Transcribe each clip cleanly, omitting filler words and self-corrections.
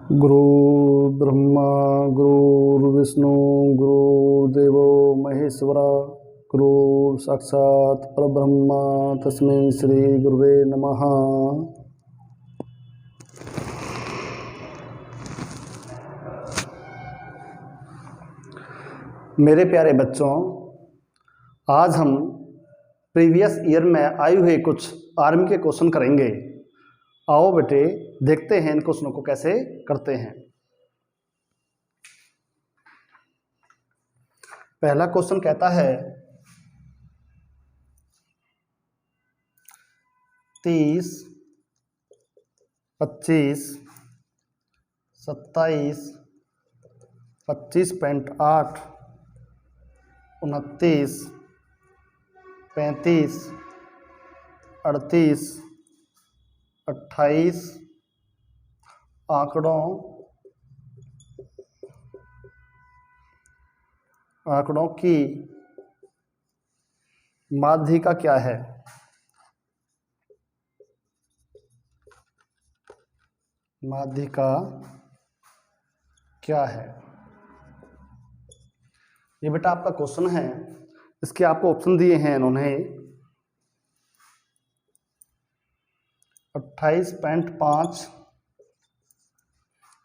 गुरु ब्रह्मा गुरुर्विष्णु गुरुर्देवो महेश्वरा गुरु साक्षात् परब्रह्मा तस्मै श्री गुरुवे नमः। मेरे प्यारे बच्चों, आज हम प्रीवियस ईयर में आए हुए कुछ आर्मी के क्वेश्चन करेंगे। आओ बेटे देखते हैं इन क्वेश्चनों को कैसे करते हैं। पहला क्वेश्चन कहता है 30, 25, 27, 25.8, 29, 35, 38, 28 आंकड़ों की माध्यिका क्या है? माध्यिका क्या है? ये बेटा आपका क्वेश्चन है। इसके आपको ऑप्शन दिए हैं इन्होंने 28.5,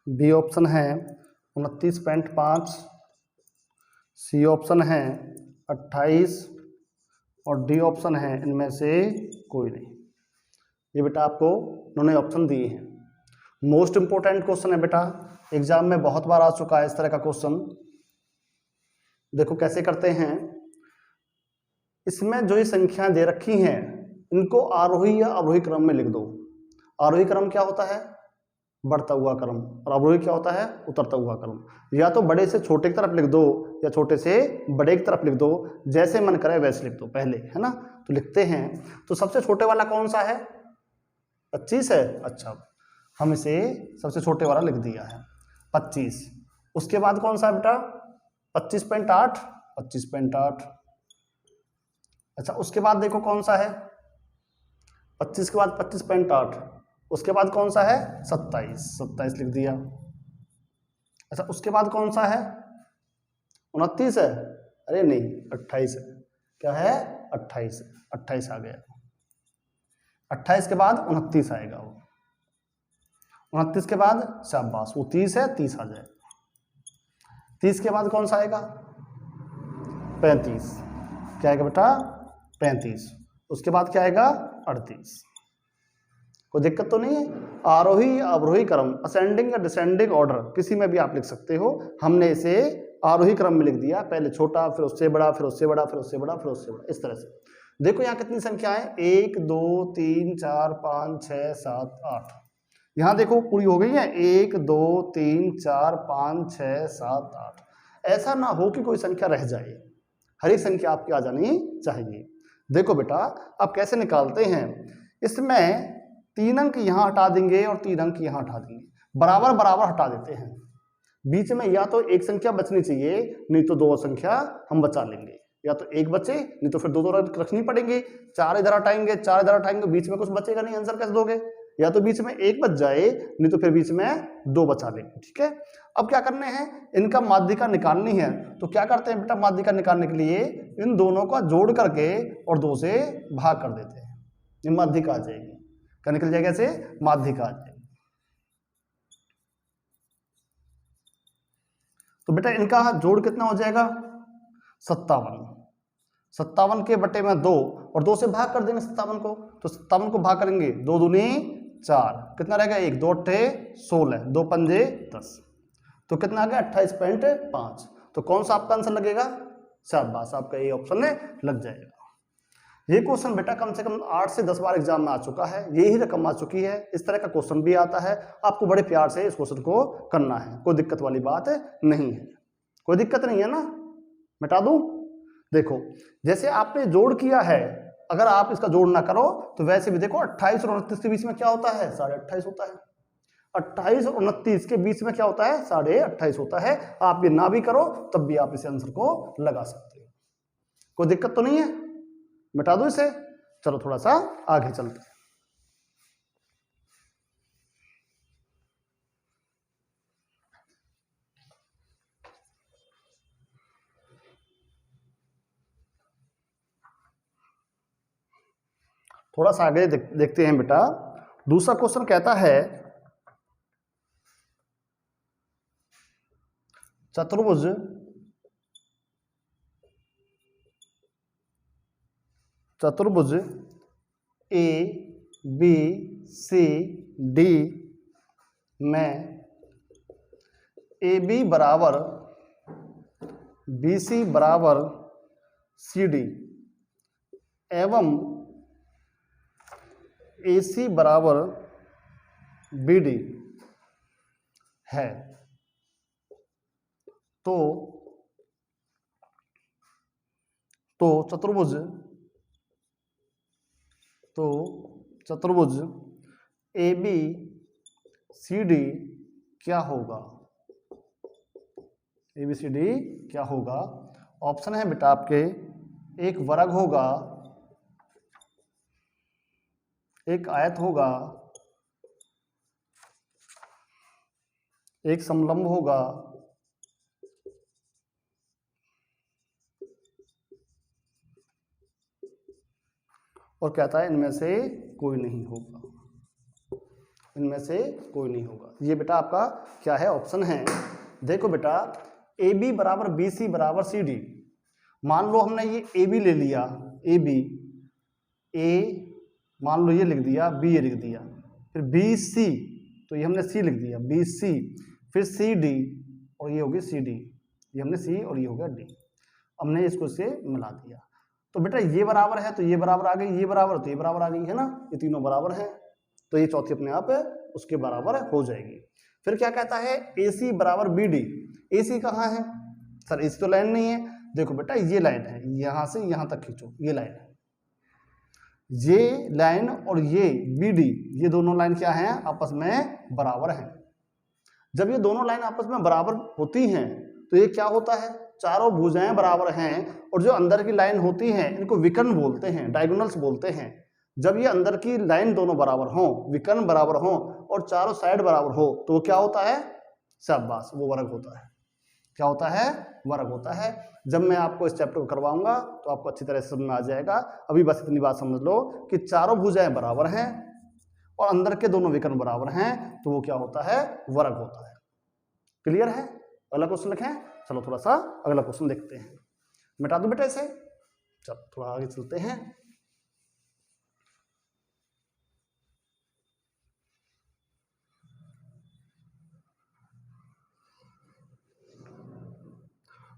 बी ऑप्शन है 29.5, सी ऑप्शन है 28 और डी ऑप्शन है इनमें से कोई नहीं। ये बेटा आपको इन्होंने ऑप्शन दिए हैं। मोस्ट इंपोर्टेंट क्वेश्चन है बेटा, एग्जाम में बहुत बार आ चुका है इस तरह का क्वेश्चन। देखो कैसे करते हैं। इसमें जो ये संख्याएं दे रखी हैं इनको आरोही या अवरोही क्रम में लिख दो। आरोही क्रम क्या होता है? बढ़ता हुआ क्रम। और अवरोही क्या होता है? उतरता हुआ क्रम। या तो बड़े से छोटे की तरफ लिख दो या छोटे से बड़े की तरफ लिख दो, जैसे मन करे वैसे लिख दो पहले, है ना। तो लिखते हैं। तो सबसे छोटे वाला कौन सा है? 25 है। अच्छा, हम इसे सबसे छोटे वाला लिख दिया है 25। उसके बाद कौन सा है बेटा? 25.8, 25.8। अच्छा, उसके बाद देखो कौन सा है? 25 के बाद 25.8। उसके बाद कौन सा है? 27, 27 लिख दिया। अच्छा, उसके बाद कौन सा है? 29 है। अरे नहीं, 28 है। क्या है? 28 है। 28 आ गया। 28 के बाद 29 आएगा। वो 29 के बाद शाबाश, वो 30 है, 30 आ जाएगा। 30 के बाद कौन सा आएगा? 35। क्या आएगा बेटा? 35। उसके बाद क्या आएगा? 38। कोई दिक्कत तो नहीं है? आरोही या अवरोही क्रम, असेंडिंग या डिसेंडिंग ऑर्डर, किसी में भी आप लिख सकते हो। हमने इसे आरोही क्रम में लिख दिया। पहले छोटा, फिर उससे बड़ा, फिर उससे बड़ा, फिर उससे बड़ा, फिर उससे बड़ा, इस तरह से। देखो यहाँ कितनी संख्याएं? 1 2 3 4 5 6 7 8। यहाँ देखो पूरी हो गई है। 1 2 3 4 5 6 7 8। ऐसा ना हो कि कोई संख्या रह जाए। हर एक संख्या आपकी आ जानी चाहिए। देखो बेटा अब कैसे निकालते हैं। इसमें 3 अंक यहाँ हटा देंगे और 3 अंक यहाँ हटा देंगे। बराबर बराबर हटा देते हैं। बीच में या तो एक संख्या बचनी चाहिए, नहीं तो 2 संख्या हम बचा लेंगे। या तो एक बचे, नहीं तो फिर 2 रखनी पड़ेंगी। 4 इधर हटाएंगे, 4 इधर हटाएंगे, बीच में कुछ बचेगा नहीं। आंसर कैसे दोगे? या तो बीच में एक बच जाए, नहीं तो फिर बीच में 2 बचा लेंगे। ठीक है। अब क्या करने हैं? इनका माध्यिका निकालनी है। तो क्या करते हैं बेटा? माध्यिका निकालने के लिए इन दोनों का जोड़ करके और 2 से भाग कर देते हैं। ये माध्यिका आ जाएगी। क्या निकल जाएगा? ऐसे माध्यिका आ जाएगी। तो बेटा इनका जोड़ कितना हो जाएगा? 57। 57 के बटे में 2 और 2 से भाग कर देंगे 57 को। तो 57 को भाग करेंगे, 2 दूनी 4, कितना रहेगा? 1 2 अट्ठे 16, 2 पंजे 10। तो कितना आ गया? 28.5। तो कौन सा आपका आंसर लगेगा? शाबाश, आपका ये ऑप्शन लग जाएगा। ये क्वेश्चन बेटा कम से कम 8 से 10 बार एग्जाम में आ चुका है। यही रकम आ चुकी है। इस तरह का क्वेश्चन भी आता है। आपको बड़े प्यार से इस क्वेश्चन को करना है। कोई दिक्कत वाली बात नहीं है। कोई दिक्कत नहीं है ना? मिटा दूं? देखो जैसे आपने जोड़ किया है, अगर आप इसका जोड़ ना करो तो वैसे भी देखो 28 और 29 के बीच में क्या होता है? 28.5 होता है। 28 और 29 के बीच में क्या होता है? 28.5 होता है। आप ये ना भी करो तब भी आप इस आंसर को लगा सकते हो। कोई दिक्कत तो नहीं है? मिटा दो इसे। चलो थोड़ा सा आगे चलते हैं। थोड़ा सा आगे देखते हैं बेटा। दूसरा क्वेश्चन कहता है चतुर्भुज ए बी सी डी में ए बी बराबर बी सी बराबर सी डी एवं ए सी बराबर बी डी है, तो चतुर्भुज ए बी सी डी क्या होगा? ए बी सी डी क्या होगा? ऑप्शन है बेटा आपके, एक वर्ग होगा, एक आयत होगा, एक समलंब होगा, और कहता है इनमें से कोई नहीं होगा। इनमें से कोई नहीं होगा। ये बेटा आपका क्या है? ऑप्शन है। देखो बेटा, ए बी बराबर बी सी बराबर सी डी। मान लो हमने ये ए बी ले लिया, ए बी, ए मान लो ये लिख दिया, बी ये लिख दिया, फिर बी सी, तो ये हमने सी लिख दिया, बी सी, फिर सी डी, और ये होगी सी डी, ये हमने सी और ये हो गया डी। हमने इसको से मिला दिया, तो बेटा ये बराबर है तो ये बराबर आ गई, ये बराबर तो ये बराबर आ गई, है ना, ये तीनों बराबर हैं, तो ये चौथी अपने आप उसके बराबर हो जाएगी। फिर क्या कहता है? ए सी बराबर बी डी। ए सी कहाँ है सर? ए सी तो लाइन नहीं है। देखो बेटा ये लाइन है, यहां से यहां तक खींचो, ये लाइन है, ये लाइन और ये बी डी, ये दोनों लाइन क्या हैं? आपस में बराबर हैं। जब ये दोनों लाइन आपस में बराबर होती हैं तो ये क्या होता है? चारों भुजाएं बराबर हैं, और जो अंदर की लाइन होती हैं इनको विकर्ण बोलते हैं, डायगोनल्स बोलते हैं। जब ये अंदर की लाइन दोनों बराबर हों, विकर्ण बराबर हों और चारों साइड बराबर हो, तो वो क्या होता है? शाबाश, वो वर्ग होता है। क्या होता है? वर्ग होता है। जब मैं आपको इस चैप्टर को करवाऊंगा तो आपको अच्छी तरह से समझ में आ जाएगा। अभी बस इतनी बात समझ लो कि चारों भुजाएं बराबर हैं और अंदर के दोनों विकर्ण बराबर हैं, तो वो क्या होता है? वर्ग होता है। क्लियर है? अगला क्वेश्चन लिखें। चलो थोड़ा सा अगला क्वेश्चन देखते हैं। मिटा दो बेटा इसे। चलो थोड़ा आगे चलते हैं।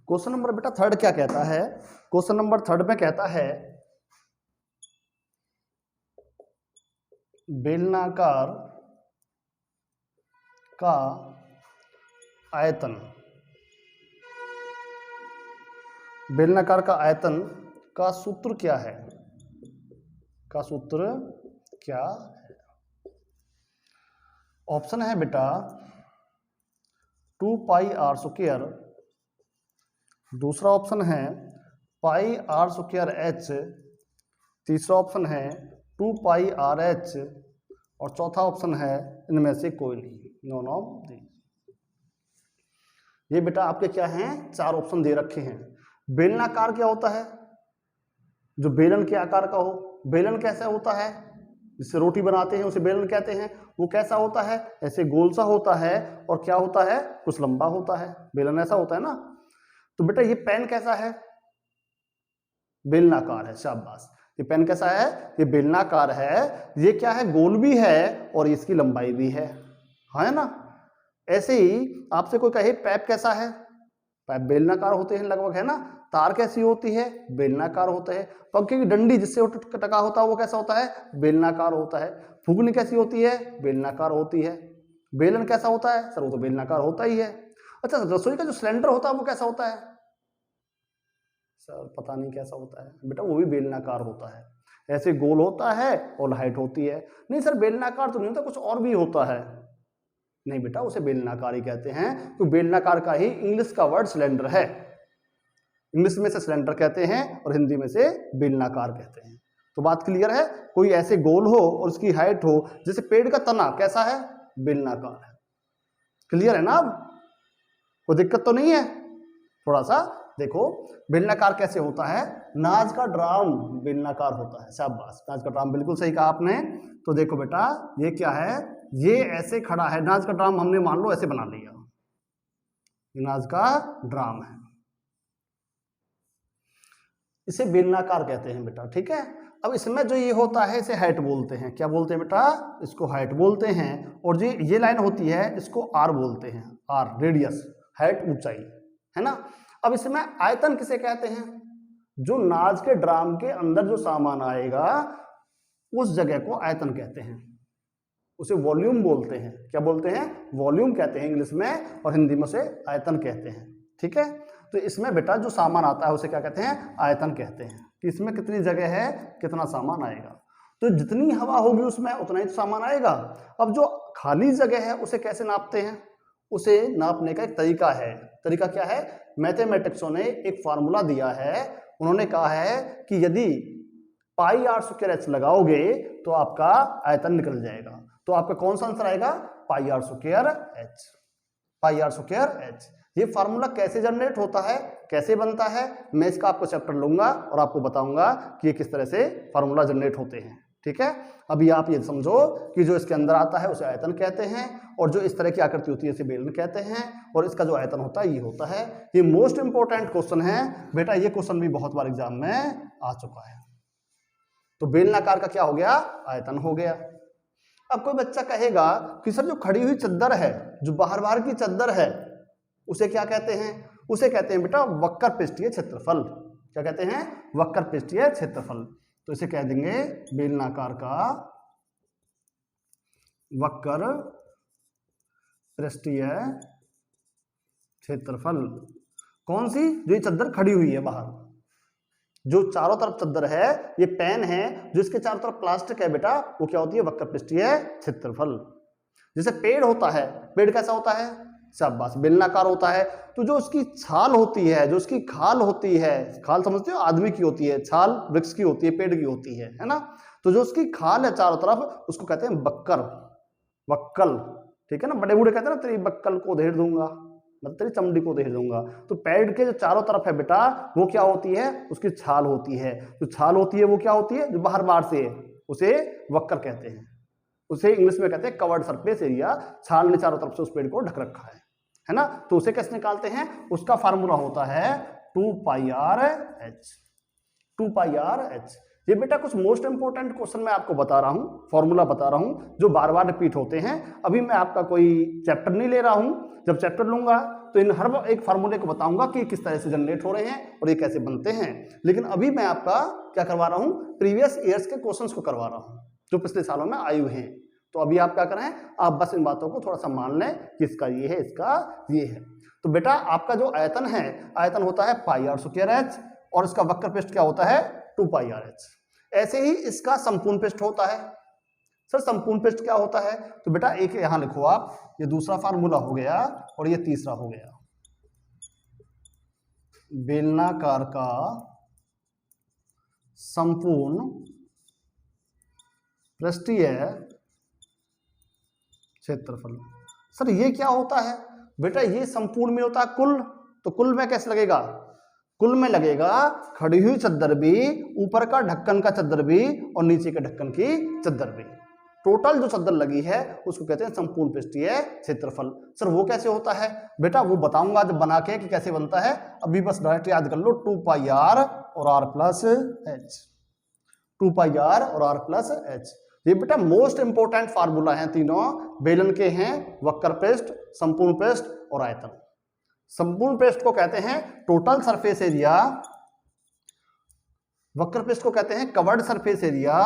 क्वेश्चन नंबर बेटा थर्ड क्या कहता है? क्वेश्चन नंबर थर्ड में कहता है बेलनाकार का आयतन, बेलनाकार का आयतन का सूत्र क्या है? का सूत्र क्या है? ऑप्शन है बेटा 2 पाई आर स्क्वायर, दूसरा ऑप्शन है पाई आर स्क्वायर एच, तीसरा ऑप्शन है 2 पाई आर एच, और चौथा ऑप्शन है इनमें से कोई नहीं, नॉन ऑफ दीज। ये बेटा आपके क्या हैं? 4 ऑप्शन दे रखे हैं। बेलनाकार क्या होता है? जो बेलन के आकार का हो। बेलन कैसा होता है? जिससे रोटी बनाते हैं उसे बेलन कहते हैं। वो कैसा होता है? ऐसे गोल सा होता है, और क्या होता है? कुछ लंबा होता है। बेलन ऐसा होता है ना। तो बेटा ये पेन कैसा है? बेलनाकार है। शाबाश, ये पेन कैसा है? ये बेलनाकार है। ये क्या है? गोल भी है और इसकी लंबाई भी है ना। ऐसे ही आपसे कोई कहे पैप कैसा है? पैप बेलनाकार होते हैं लगभग, है ना। तार कैसी होती है? बेलनाकार होता है। पंखे की डंडी जिससे टका होता है वो कैसा होता है? बेलनाकार होता है। फुकनी कैसी होती है? बेलनाकार होती है। बेलन कैसा होता है? सर वो तो बेलनाकार होता ही है। अच्छा, रसोई का जो सिलेंडर होता है वो कैसा होता है? सर पता नहीं कैसा होता है बेटा, वो भी बेलनाकार होता है। ऐसे गोल होता है और हाइट होती है। नहीं सर बेलनाकार तो नहीं होता, कुछ और भी होता है। नहीं बेटा, उसे बेलनाकार ही कहते हैं, तो बेलनाकार का ही इंग्लिश का वर्ड सिलेंडर है। इंग्लिश में से सिलेंडर कहते हैं और हिंदी में से बेलनाकार कहते हैं। तो बात क्लियर है? कोई ऐसे गोल हो और उसकी हाइट हो, जैसे पेड़ का तना कैसा है? बेलनाकार है। क्लियर है ना? अब कोई दिक्कत तो नहीं है? थोड़ा सा देखो बेलनाकार कैसे होता है, नाज का ड्राम बेलनाकार होता है, शाबाश, नाज का ड्राम बिल्कुल सही कहा आपने। तो देखो बेटा ये क्या है, ये ऐसे खड़ा है, नाज का ड्राम हमने मान लो ऐसे बना लिया, ये नाज का ड्राम है, इसे बेलनाकार कहते हैं बेटा, ठीक है। अब इसमें जो ये होता है इसे हाइट बोलते हैं, क्या बोलते हैं बेटा, इसको हाइट बोलते हैं। और जो ये लाइन होती है इसको आर बोलते हैं, आर रेडियस, हाइट ऊंचाई, है ना। अब इसमें आयतन किसे कहते हैं, जो नाज के ड्राम के अंदर जो सामान आएगा उस जगह को आयतन कहते हैं, उसे वॉल्यूम बोलते हैं, क्या बोलते हैं, वॉल्यूम कहते हैं इंग्लिश में, और हिंदी में उसे आयतन कहते हैं, ठीक है। तो इसमें बेटा जो सामान आता है उसे क्या कहते हैं, आयतन कहते हैं, कि इसमें कितनी जगह है, कितना सामान आएगा। तो जितनी हवा होगी उसमें उतना ही सामान आएगा। अब जो खाली जगह है उसे कैसे नापते हैं, उसे नापने का एक तरीका है, तरीका क्या है, मैथमेटिक्सों ने एक फार्मूला दिया है, उन्होंने कहा है कि यदि पाई आर स्क्वायर एच लगाओगे तो आपका आयतन निकल जाएगा। तो आपका कौन सा आंसर आएगा, pi R square H, pi R square H. ये फार्मूला कैसे जनरेट होता है, कैसे बनता है, मैं इसका आपको चैप्टर लूंगा और आपको बताऊंगा कि ये किस तरह से फार्मूला जनरेट होते हैं, ठीक है। अभी आप ये समझो कि जो इसके अंदर आता है उसे आयतन कहते हैं, और जो इस तरह की आकृति होती है इसे बेलन कहते हैं, और इसका जो आयतन होता है ये होता है। ये मोस्ट इंपॉर्टेंट क्वेश्चन है बेटा, ये क्वेश्चन भी बहुत बार एग्जाम में आ चुका है। तो बेलनाकार का क्या हो गया, आयतन हो गया। अब कोई बच्चा कहेगा कि सर जो खड़ी हुई चद्दर है, जो बाहर बाहर की चद्दर है, उसे क्या कहते हैं, उसे कहते हैं बेटा वक्र पृष्ठीय क्षेत्रफल, क्या कहते हैं, वक्र पृष्ठीय क्षेत्रफल। तो इसे कह देंगे बेलनाकार का वक्र पृष्ठीय क्षेत्रफल। कौन सी, जो ये चद्दर खड़ी हुई है बाहर, जो चारों तरफ चद्दर है, ये पेन है, जो इसके चारों तरफ प्लास्टिक है बेटा, वो क्या होती है, वक्र पृष्ठीय क्षेत्रफल। जैसे पेड़ होता है, पेड़ कैसा होता है, शाबाश, बेलनाकार होता है। तो जो उसकी छाल होती है, जो उसकी खाल होती है, खाल समझते हो, आदमी की होती है, छाल वृक्ष की होती है, पेड़ की होती है ना। तो जो उसकी खाल है चारों तरफ, उसको कहते हैं बक्कर, वक्कल, ठीक है ना। बड़े बूढ़े कहते हैं ना, तेरी बक्कल को उधेड़ दूंगा, मतलब तेरी चमड़ी को उधेड़ दूंगा। तो पेड़ के जो चारों तरफ है बेटा, वो क्या होती है, उसकी छाल होती है। जो छाल होती है वो क्या होती है, जो बाहर बाहर से है, उसे वक्कर कहते हैं, उसे इंग्लिश में कहते हैं कवर्ड सरफेस एरिया। छाल ने चारों तरफ से उस पेड़ को ढक रखा है ना। तो उसे कैसे निकालते हैं, उसका फार्मूला होता है 2 pi R H, 2 pi R H. ये बेटा कुछ मोस्ट इंपोर्टेंट क्वेश्चन मैं आपको बता रहा हूं, फॉर्मूला बता रहा हूं, जो बार बार रिपीट होते हैं। अभी मैं आपका कोई चैप्टर नहीं ले रहा हूं, जब चैप्टर लूंगा तो इन हर एक फार्मूले को बताऊंगा कि किस तरह से जनरेट हो रहे हैं और ये कैसे बनते हैं। लेकिन अभी मैं आपका क्या करवा रहा हूं, प्रीवियस ईयर्स के क्वेश्चंस को करवा रहा हूं, जो पिछले सालों में आए हुए हैं। तो अभी आप क्या करें, आप बस इन बातों को थोड़ा सा मान लें कि इसका ये है, इसका ये है। तो बेटा आपका जो आयतन है, आयतन होता है पाई आर स्क्वायर एच, और इसका वक्र पृष्ठ क्या होता है, 2 पाई आर एच। ऐसे ही इसका संपूर्ण पृष्ठ होता है। सर संपूर्ण पृष्ठ क्या होता है, तो बेटा एक यहां लिखो आप, ये दूसरा फार्मूला हो गया और ये तीसरा हो गया। बेलनाकार का संपूर्ण पृष्ठीय क्षेत्रफल। सर ये क्या होता है बेटा, ये संपूर्ण में होता है कुल, तो कुल में कैसे लगेगा, कुल में लगेगा खड़ी हुई चद्दर भी, ऊपर का ढक्कन का चद्दर भी, और नीचे के ढक्कन की चद्दर भी। टोटल जो चद्दर लगी है उसको कहते हैं संपूर्ण पृष्ठीय क्षेत्रफल। सर वो कैसे होता है बेटा, वो बताऊंगा जब बना के कि कैसे बनता है। अभी बस डायरेक्ट याद कर लो, 2 पाई आर और r plus h, 2 pi r और आर प्लस एच। ये बेटा मोस्ट इंपोर्टेंट फार्मूला है, तीनों बेलन के हैं, वक्र पृष्ठ, संपूर्ण पृष्ठ और आयतन। संपूर्ण पृष्ठ को कहते हैं टोटल सरफेस एरिया, वक्र पृष्ठ को कहते हैं कवर्ड सरफेस एरिया,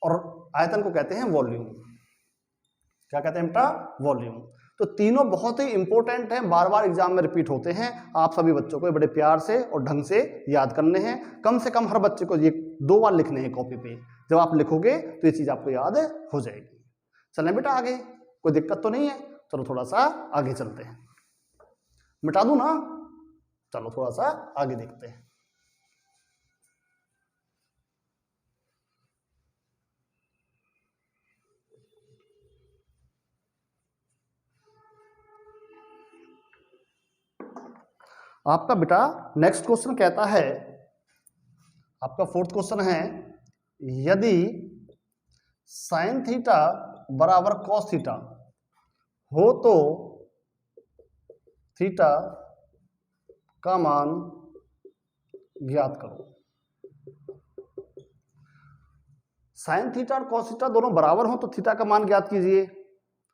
और आयतन को कहते हैं वॉल्यूम। क्या कहते हैं बेटा, वॉल्यूम। तो तीनों बहुत ही इंपॉर्टेंट हैं, बार बार एग्जाम में रिपीट होते हैं। आप सभी बच्चों को बड़े प्यार से और ढंग से याद करने हैं। कम से कम हर बच्चे को ये 2 बार लिखने हैं कॉपी पे। जब आप लिखोगे तो ये चीज आपको याद हो जाएगी। चलें बेटा आगे, कोई दिक्कत तो नहीं है। चलो थोड़ा सा आगे चलते हैं, मिटा दूं ना, चलो थोड़ा सा आगे देखते हैं। आपका बेटा नेक्स्ट क्वेश्चन कहता है, आपका फोर्थ क्वेश्चन है, यदि साइन थीटा बराबर कॉस थीटा हो तो थीटा का मान ज्ञात करो। साइन थीटा और कॉस थीटा दोनों बराबर हो तो थीटा का मान ज्ञात कीजिए।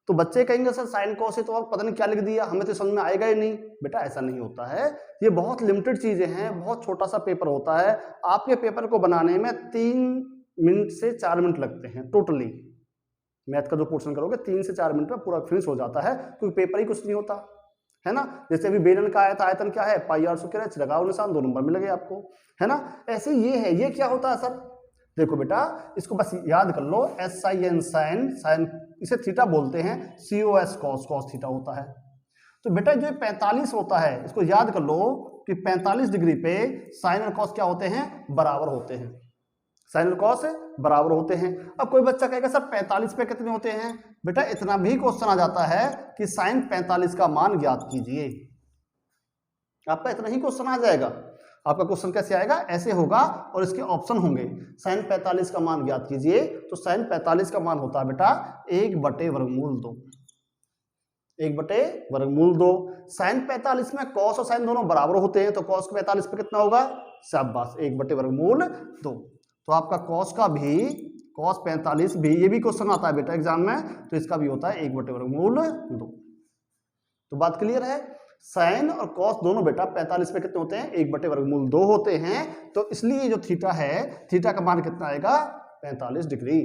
तो बच्चे कहेंगे सर साइन कॉस है तो आप पता नहीं क्या लिख दिया, हमें तो समझ में आएगा ही नहीं। बेटा ऐसा नहीं होता है, ये बहुत लिमिटेड चीजें हैं, बहुत छोटा सा पेपर होता है। आपके पेपर को बनाने में 3 मिनट से 4 मिनट लगते हैं टोटली। मैथ का जो पोर्शन करोगे 3 से 4 मिनट में पूरा फिनिश हो जाता है, क्योंकि पेपर ही कुछ नहीं होता है ना। जैसे अभी बेलन का आयतन क्या है, पाई आर स्क्वायर एच, लगाओ निशान, 2 नंबर मिल गए आपको, है ना। ऐसे ये है, ये क्या होता है सर, देखो बेटा इसको बस याद कर लो, S I N sine, sine इसे थीटा बोलते हैं, C O S cos, cos theta होता है। तो बेटा जो 45 होता है इसको याद कर लो कि 45 डिग्री पे साइन और कॉस क्या होते हैं, बराबर होते हैं। साइन और कॉस बराबर होते हैं। अब कोई बच्चा कहेगा सर 45 पे कितने होते हैं, बेटा इतना भी क्वेश्चन आ जाता है कि साइन 45 का मान ज्ञात कीजिए। आपका इतना ही क्वेश्चन आ जाएगा। आपका क्वेश्चन कैसे आएगा, ऐसे होगा और इसके ऑप्शन होंगे, साइन 45 का मान ज्ञात कीजिए। तो साइन 45 का मान होता है बेटा 1/√2, 1/√2। साइन 45 में कॉस और साइन दोनों बराबर होते हैं, तो कॉस 45 पे कितना होगा, शाबाश 1/√2। तो आपका कॉस का भी, कॉस 45 भी, ये भी क्वेश्चन आता है बेटा एग्जाम में, तो इसका भी होता है 1/√2। तो बात क्लियर है। साइन और कॉस दोनों बेटा 45 पे कितने होते हैं, 1/√2 होते हैं। तो इसलिए जो थीटा है, थीटा का मान कितना आएगा, 45 डिग्री।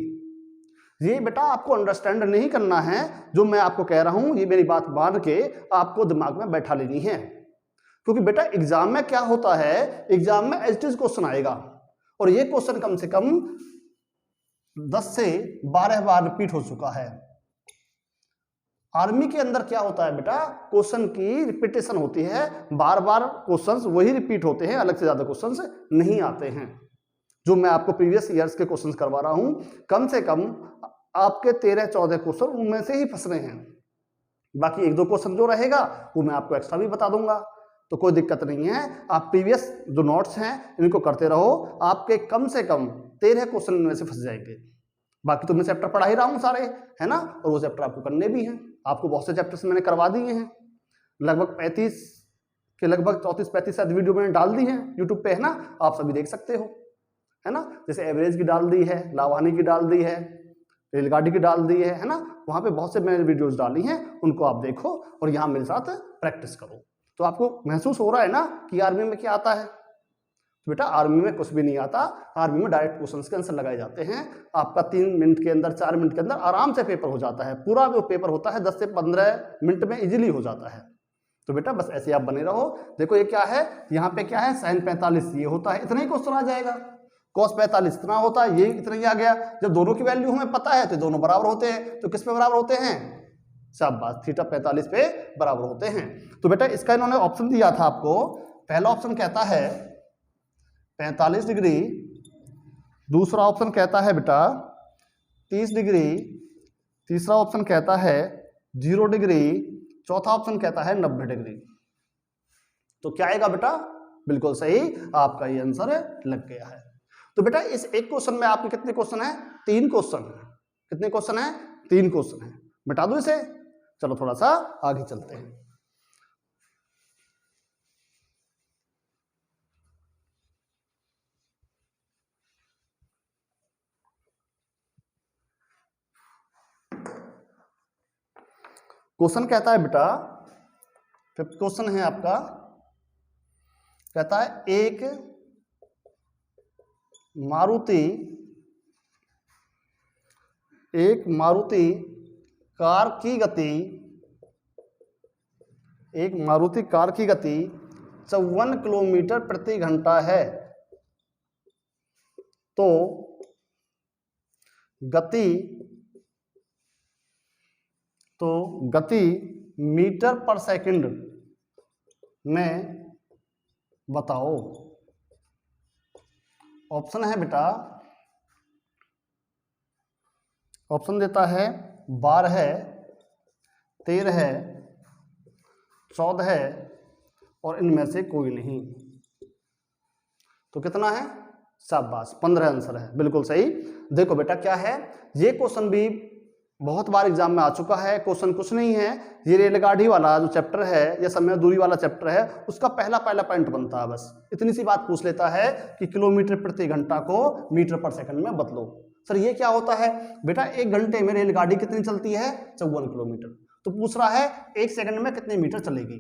ये बेटा आपको अंडरस्टैंड नहीं करना है, जो मैं आपको कह रहा हूं ये मेरी बात मान के आपको दिमाग में बैठा लेनी है। क्योंकि बेटा एग्जाम में क्या होता है, एग्जाम में एज इट इज क्वेश्चन आएगा, और ये क्वेश्चन कम से कम 10 से 12 बार रिपीट हो चुका है। आर्मी के अंदर क्या होता है बेटा, क्वेश्चन की रिपीटेशन होती है, बार बार क्वेश्चंस वही रिपीट होते हैं, अलग से ज्यादा क्वेश्चंस नहीं आते हैं। जो मैं आपको प्रीवियस ईयर्स के क्वेश्चंस करवा रहा हूं, कम से कम आपके 13-14 क्वेश्चन उनमें से ही फंस रहे हैं। बाकी 1-2 क्वेश्चन जो रहेगा वो मैं आपको एक्स्ट्रा भी बता दूंगा, तो कोई दिक्कत नहीं है। आप प्रीवियस जो नोट्स हैं इनको करते रहो, आपके कम से कम 13 क्वेश्चन इनमें से फंस जाएंगे। बाकी तो मैं चैप्टर पढ़ा ही रहा हूँ सारे, है ना, और वो चैप्टर आपको करने भी हैं। आपको बहुत से चैप्टर्स मैंने करवा दिए हैं, लगभग 35 के लगभग 34-35 शायद वीडियो मैंने डाल दी है यूट्यूब पे, है ना, आप सभी देख सकते हो, है ना। जैसे एवरेज की डाल दी है, लावानी की डाल दी है, रेलगाड़ी की डाल दी है ना, वहाँ पे बहुत से मैंने वीडियोस डाली हैं, उनको आप देखो और यहाँ मेरे साथ प्रैक्टिस करो। तो आपको महसूस हो रहा है ना कि आर्मी में क्या आता है। तो बेटा आर्मी में कुछ भी नहीं आता, आर्मी में डायरेक्ट क्वेश्चंस के आंसर लगाए जाते हैं। आपका 3 मिनट के अंदर, 4 मिनट के अंदर आराम से पेपर हो जाता है। पूरा जो पेपर होता है 10 से 15 मिनट में इजीली हो जाता है। तो बेटा बस ऐसे आप बने रहो। देखो ये क्या है, यहाँ पे क्या है, साइन 45 ये होता है, इतना ही क्वेश्चन आ जाएगा। कॉस 45 इतना होता है, ये इतना ही आ गया। जब दोनों की वैल्यू हमें पता है तो दोनों बराबर होते हैं। तो किस पे बराबर होते हैं, शाबाश, थीटा 45 पे बराबर होते हैं। तो बेटा इसका इन्होंने ऑप्शन दिया था आपको। पहला ऑप्शन कहता है 45 डिग्री, दूसरा ऑप्शन कहता है बेटा 30 डिग्री, तीसरा ऑप्शन कहता है 0 डिग्री, चौथा ऑप्शन कहता है 90 डिग्री। तो क्या आएगा बेटा, बिल्कुल सही, आपका ये आंसर लग गया है। तो बेटा इस एक क्वेश्चन में आपके कितने क्वेश्चन है, 3 क्वेश्चन है। कितने क्वेश्चन है, 3 क्वेश्चन है। मिटा दो इसे, चलो थोड़ा सा आगे चलते हैं। क्वेश्चन कहता है बेटा, 5th क्वेश्चन है आपका, कहता है एक मारुति कार की गति, एक मारुति कार की गति 54 किलोमीटर प्रति घंटा है। तो गति मीटर पर सेकंड में बताओ। ऑप्शन है बेटा, ऑप्शन देता है 12 है, 13 है, 14 है और इनमें से कोई नहीं। तो कितना है? शाबाश, 15 आंसर है, बिल्कुल सही। देखो बेटा क्या है, ये क्वेश्चन भी बहुत बार एग्जाम में आ चुका है। क्वेश्चन कुछ नहीं है, ये रेलगाड़ी वाला जो चैप्टर है या समय दूरी वाला चैप्टर है, उसका पहला पॉइंट बनता है। बस इतनी सी बात पूछ लेता है कि किलोमीटर प्रति घंटा को मीटर पर सेकंड में बदलो। सर ये क्या होता है? बेटा 1 घंटे में रेलगाड़ी कितनी चलती है? 54 किलोमीटर। तो पूछ रहा है 1 सेकंड में कितने मीटर चलेगी।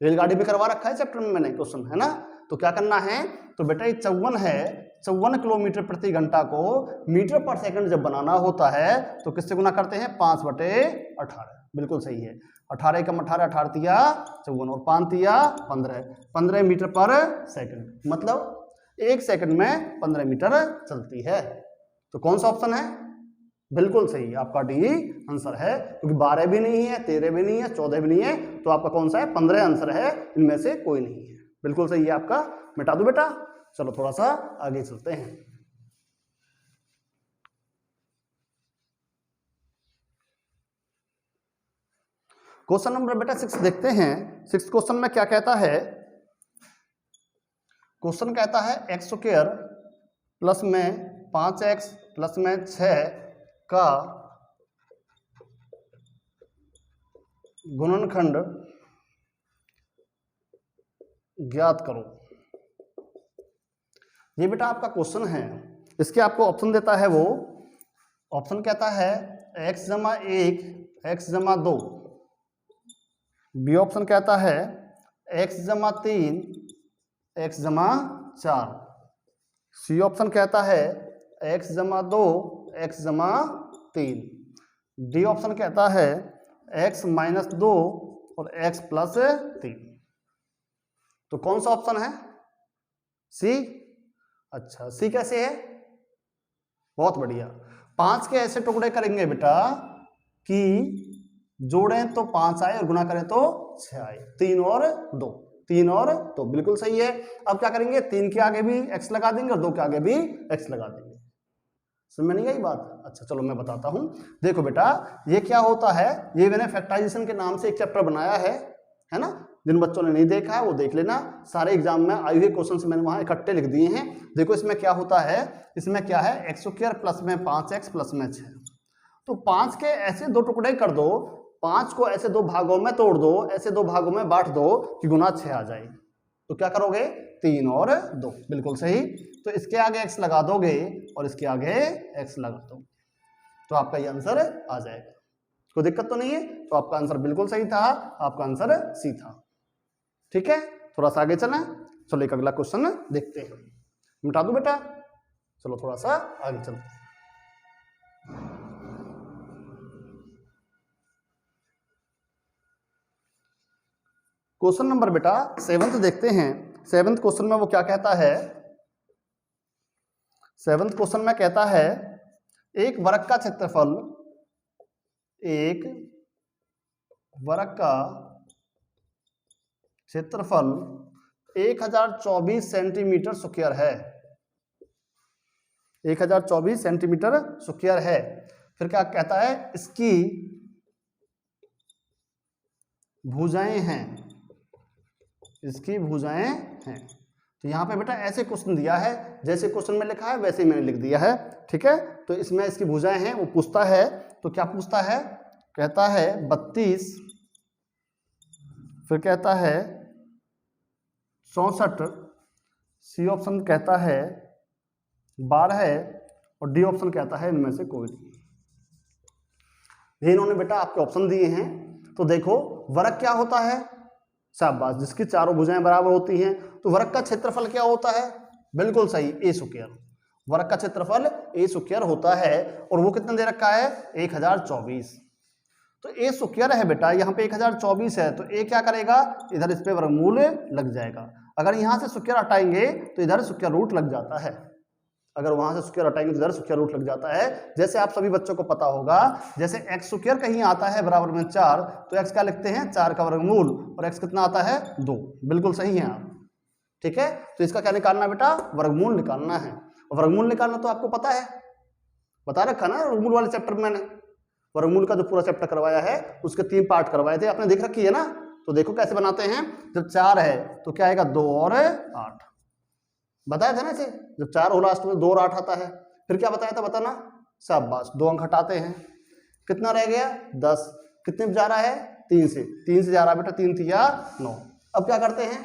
रेलगाड़ी भी करवा रखा है चैप्टर में मैंने क्वेश्चन, है ना। तो क्या करना है, तो बेटा ये 54 है, 54 किलोमीटर प्रति घंटा को मीटर पर सेकंड जब बनाना होता है तो किससे गुना करते हैं? 5/18। बिल्कुल सही है। 18 कम 18, 18 तिया 54 और 5 तिया 15, 15 मीटर पर सेकंड, मतलब 1 सेकंड में 15 मीटर चलती है। तो कौन सा ऑप्शन है? बिल्कुल सही, आपका डी आंसर है, क्योंकि 12 भी नहीं है, 13 भी नहीं है, 14 भी नहीं है, तो आपका कौन सा है? 15 आंसर है, इनमें से कोई नहीं है। बिल्कुल सही है आपका। मिटा दो बेटा, चलो थोड़ा सा आगे चलते हैं। क्वेश्चन नंबर बेटा 6 देखते हैं। 6 क्वेश्चन में क्या कहता है? क्वेश्चन कहता है एक्स स्क्वायर प्लस में 5x प्लस में 6 का गुणनखंड ज्ञात करो। ये बेटा आपका क्वेश्चन है। इसके आपको ऑप्शन देता है, वो ऑप्शन कहता है x जमा 1 x जमा 2, बी ऑप्शन कहता है x जमा 3 x जमा 4, सी ऑप्शन कहता है x जमा 2 x जमा 3, डी ऑप्शन कहता है x माइनस 2 और x प्लस 3। तो कौन सा ऑप्शन है? सी। अच्छा, सी कैसे है? बहुत बढ़िया। 5 के ऐसे टुकड़े करेंगे बेटा कि जोड़ें तो 5 आए और गुना करें तो 6 आए। 3 और 2, 3 और 2, बिल्कुल सही है। अब क्या करेंगे? 3 के आगे भी x लगा देंगे और 2 के आगे भी x लगा देंगे। समझ में नहीं आई बात? अच्छा चलो मैं बताता हूं। देखो बेटा ये क्या होता है, ये मैंने फैक्टराइजेशन के नाम से एक चैप्टर बनाया है ना। जिन बच्चों ने नहीं देखा है वो देख लेना, सारे एग्जाम में आए हुए क्वेश्चन मैंने वहां इकट्ठे लिख दिए हैं। देखो इसमें क्या होता है, इसमें क्या है, एक्स स्क्वायर प्लस में 5x प्लस में 6। तो 5 के ऐसे 2 टुकड़े कर दो, 5 को ऐसे 2 भागों में तोड़ दो, ऐसे 2 भागों में बांट दो कि गुना 6 आ जाए। तो क्या करोगे? 3 और 2, बिल्कुल सही। तो इसके आगे x लगा दोगे और इसके आगे x लगा दो, तो आपका ये आंसर आ जाएगा। कोई दिक्कत तो नहीं है? तो आपका आंसर बिल्कुल सही था, आपका आंसर सी था। ठीक है, थोड़ा सा आगे चलें। चलो एक अगला क्वेश्चन देखते हैं। मिटा दूं बेटा? चलो थोड़ा सा आगे चलते हैं। क्वेश्चन नंबर बेटा 7th देखते हैं। 7th क्वेश्चन में वो क्या कहता है? 7th क्वेश्चन में कहता है एक वर्ग का क्षेत्रफल, एक वर्ग का क्षेत्रफल 1024 सेंटीमीटर स्क्वायर है। 1024 सेंटीमीटर स्क्वायर है। फिर क्या कहता है? इसकी भुजाएं हैं, इसकी भुजाएं हैं। तो यहाँ पे बेटा ऐसे क्वेश्चन दिया है, जैसे क्वेश्चन में लिखा है वैसे ही मैंने लिख दिया है। ठीक है, तो इसमें इसकी भुजाएं हैं, वो पूछता है। तो क्या पूछता है? कहता है 32, फिर कहता है 64, सी ऑप्शन कहता है 12 और डी ऑप्शन कहता है इनमें से कोई नहीं। ये इन्होंने बेटा आपके ऑप्शन दिए हैं। तो देखो वर्ग क्या होता है? शाबाश, जिसकी चारों भुजाएं बराबर होती हैं। तो वर्ग का क्षेत्रफल क्या होता है? बिल्कुल सही, ए स्क्वायर। वर्ग का क्षेत्रफल ए स्क्वायर होता है और वो कितना दे रखा है? 1024। तो ए स्क्वायर है बेटा, यहाँ पे 1024 है, तो ए क्या करेगा? इधर इस पे वर्गमूल लग जाएगा। अगर यहाँ से स्क्वायर हटाएंगे तो इधर स्क्वायर रूट लग जाता है। अगर वहां से स्क्वायर हटाएंगे तो इधर स्क्वायर रूट लग जाता है। जैसे आप सभी बच्चों को पता होगा, जैसे एक्स स्क्वायर कहीं आता है बराबर में 4, तो एक्स क्या लिखते हैं? 4 का वर्गमूल, और एक्स कितना आता है? 2। बिल्कुल सही है आप। ठीक है, तो इसका क्या निकालना बेटा? वर्गमूल निकालना है। और वर्गमूल निकालना तो आपको पता है, बता रखा ना वर्गमूल वाले चैप्टर में मैंने। वर्गमूल का जो पूरा चैप्टर करवाया है उसके 3 पार्ट करवाए थे, आपने देख रखी है ना। तो देखो कैसे बनाते हैं, जब 4 है तो क्या आएगा 2 और 8, बताया था ना इसे, जब 4 हो लास्ट में 2 और 8 आता है। फिर क्या बताया था बताना, शाबाश 2 अंक हटाते हैं, कितना रह गया 10, कितने जा रहा है 3 से जा रहा है बेटा, 3 तिया 9। अब क्या करते हैं,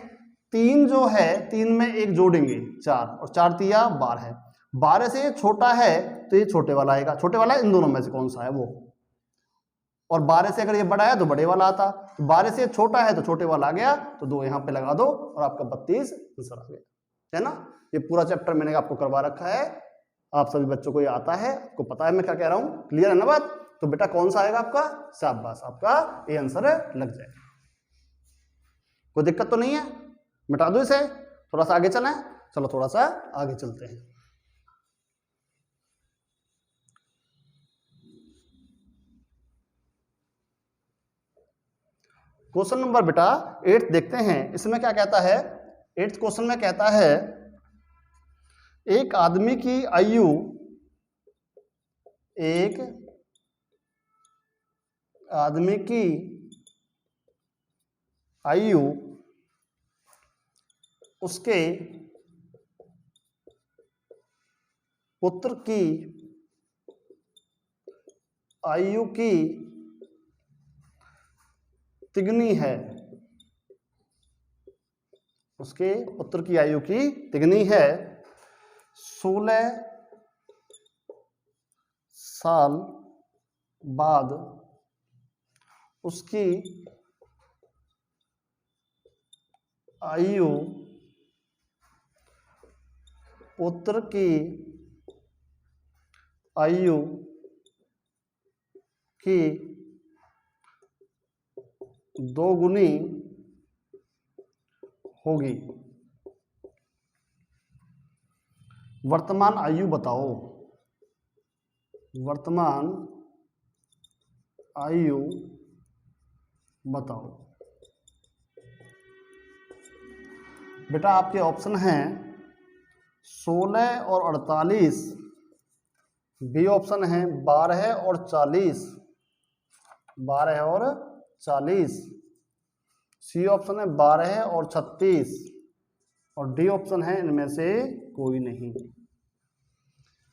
3 जो है 3 में एक जोड़ेंगे 4 और 4 तिया 12 है, 12 से ये छोटा है तो ये छोटे वाला आएगा, छोटे वाला इन दोनों में से कौन सा है वो, और 12 से अगर ये बड़ा है तो बड़े वाला आता, तो 12 से छोटा है तो छोटे वाला आ गया, तो 2 यहाँ पे लगा दो और आपका 32 आंसर आ गया, है ना। ये पूरा चैप्टर मैंने आपको करवा रखा है, आप सभी बच्चों को ये आता है, आपको पता है मैं क्या कह रहा हूँ, क्लियर है ना बात। तो बेटा कौन सा आएगा आपका, शाबाश आपका ये आंसर लग जाएगा, कोई दिक्कत तो नहीं है, मिटा दो इसे, थोड़ा सा आगे चलें, चलो थोड़ा सा आगे चलते हैं। क्वेश्चन नंबर बेटा 8 देखते हैं, इसमें क्या कहता है, 8th क्वेश्चन में कहता है एक आदमी की आयु, एक आदमी की आयु उसके पुत्र की आयु की तिगनी है, उसके पुत्र की आयु की तिगनी है, 16 साल बाद उसकी आयु पुत्र की आयु की 2 गुनी होगी, वर्तमान आयु बताओ, वर्तमान आयु बताओ। बेटा आपके ऑप्शन हैं 16 और 48, बी ऑप्शन है 12 और 40, 12 और 40, सी ऑप्शन है 12 और 36, और डी ऑप्शन है इनमें से कोई नहीं।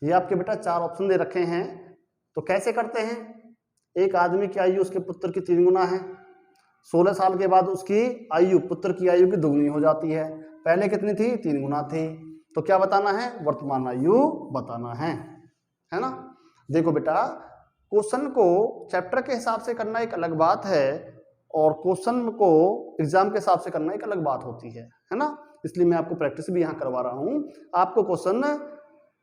ये आपके बेटा 4 ऑप्शन दे रखे हैं, तो कैसे करते हैं, एक आदमी की आयु उसके पुत्र की 3 गुना है, 16 साल के बाद उसकी आयु पुत्र की आयु की दुगनी हो जाती है, पहले कितनी थी 3 गुना थी, तो क्या बताना है, वर्तमान आयु बताना है ना। देखो बेटा क्वेश्चन को चैप्टर के हिसाब से करना एक अलग बात है, और क्वेश्चन को एग्जाम के हिसाब से करना एक अलग बात होती है ना, इसलिए मैं आपको प्रैक्टिस भी यहाँ करवा रहा हूँ। आपको क्वेश्चन